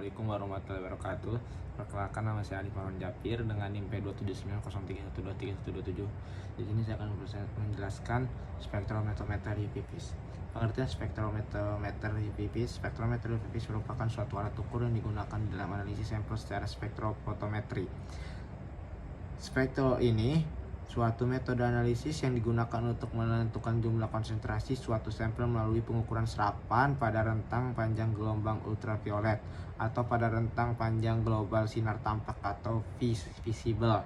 Assalamualaikum warahmatullahi wabarakatuh. Perkenalkan, nama saya Alif Marwan Japir dengan NIM P27903123127. Di sini saya akan menjelaskan spektrometer UV-Vis. Pengertian spektrometer UV-Vis. Spektrometer UV-Vis merupakan suatu alat ukur yang digunakan dalam analisis sampel secara spektrofotometri. Spektro ini suatu metode analisis yang digunakan untuk menentukan jumlah konsentrasi suatu sampel melalui pengukuran serapan pada rentang panjang gelombang ultraviolet atau pada rentang panjang global sinar tampak atau visible.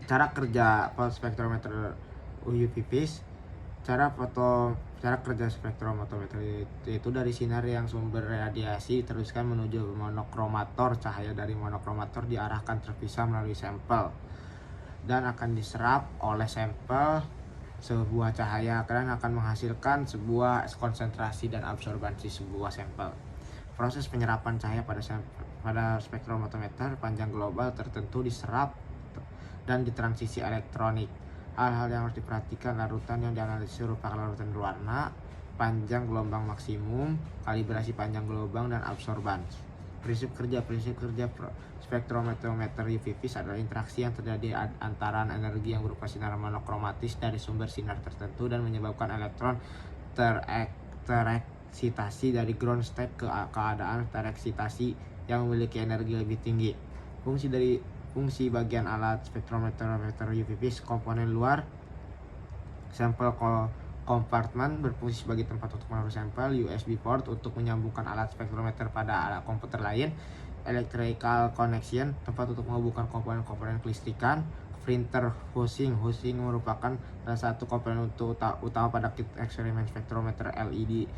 Cara kerja spektrometer UV-Vis. Cara kerja spektrometer itu dari sinar yang sumber radiasi diteruskan menuju monokromator. Cahaya dari monokromator diarahkan terpisah melalui sampel dan akan diserap oleh sampel. Sebuah cahaya akan menghasilkan sebuah konsentrasi dan absorbansi sebuah sampel. Proses penyerapan cahaya pada spektrometer panjang global tertentu diserap dan ditransisi elektronik. Hal-hal yang harus diperhatikan: larutan yang dianalisis merupakan larutan berwarna, panjang gelombang maksimum, kalibrasi panjang gelombang, dan absorbansi. Prinsip kerja spektrometer UV-Vis adalah interaksi yang terjadi antara energi yang berupa sinar monokromatis dari sumber sinar tertentu dan menyebabkan elektron tereksitasi dari ground state ke keadaan tereksitasi yang memiliki energi lebih tinggi. Fungsi bagian alat spektrometer UV-Vis: komponen luar, sampel kompartemen berfungsi sebagai tempat untuk menaruh sampel, USB port untuk menyambungkan alat spektrometer pada alat komputer lain, electrical connection tempat untuk menghubungkan komponen kelistrikan, printer housing merupakan salah satu komponen utama pada kit eksperimen spektrometer LED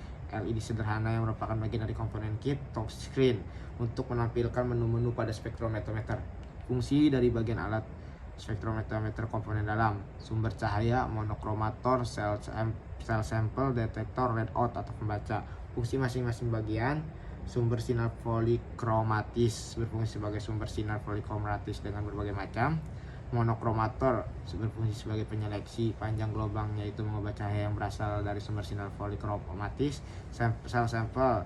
sederhana yang merupakan bagian dari komponen kit, touchscreen untuk menampilkan menu-menu pada spektrometer. Fungsi dari bagian alat spektrometer komponen dalam: sumber cahaya, monokromator, sel sampel, detektor, readout atau pembaca. Fungsi masing-masing bagian: sumber sinar polikromatis berfungsi sebagai sumber sinar polikromatis dengan berbagai macam. Monokromator berfungsi sebagai penyeleksi panjang gelombang, yaitu mengubah cahaya yang berasal dari sumber sinar polikromatis. Sel sampel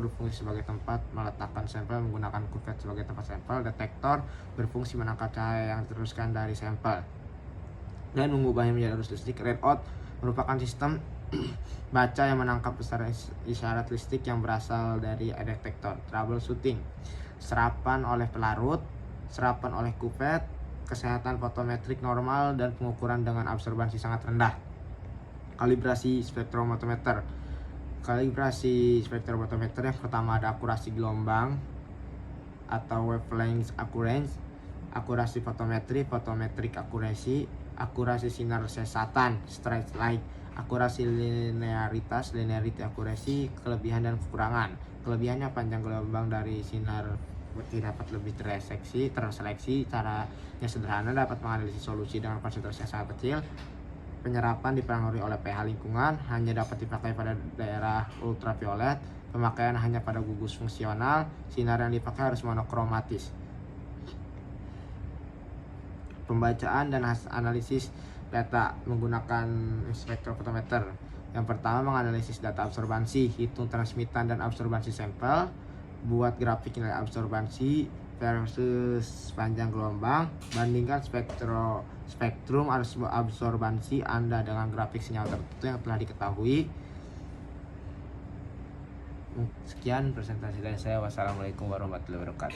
berfungsi sebagai tempat meletakkan sampel menggunakan kuvet sebagai tempat sampel. Detektor berfungsi menangkap cahaya yang diteruskan dari sampel dan mengubahnya menjadi arus listrik. Readout merupakan sistem baca yang menangkap isyarat listrik yang berasal dari detektor. Troubleshooting: serapan oleh pelarut, serapan oleh kuvet, kesehatan fotometrik normal, dan pengukuran dengan absorbansi sangat rendah. Kalibrasi spektrometer. Kalibrasi spektrometer yang pertama ada akurasi gelombang atau wavelength accuracy, akurasi photometric accuracy, akurasi sinar sesatan straight light, akurasi linearity accuracy. Kelebihan dan kekurangan: kelebihannya panjang gelombang dari sinar dapat lebih terseleksi, caranya sederhana, dapat menganalisis solusi dengan konsentrasi yang sangat kecil. Penyerapan dipengaruhi oleh pH lingkungan, hanya dapat dipakai pada daerah ultraviolet, pemakaian hanya pada gugus fungsional, sinar yang dipakai harus monokromatis. Pembacaan dan analisis data menggunakan spektrofotometer. Yang pertama, menganalisis data absorbansi, hitung transmitan dan absorbansi sampel, buat grafik nilai absorbansi versus panjang gelombang, bandingkan spektrum absorbansi Anda dengan grafik sinyal tertentu yang telah diketahui. Sekian presentasi dari saya. Wassalamualaikum warahmatullahi wabarakatuh.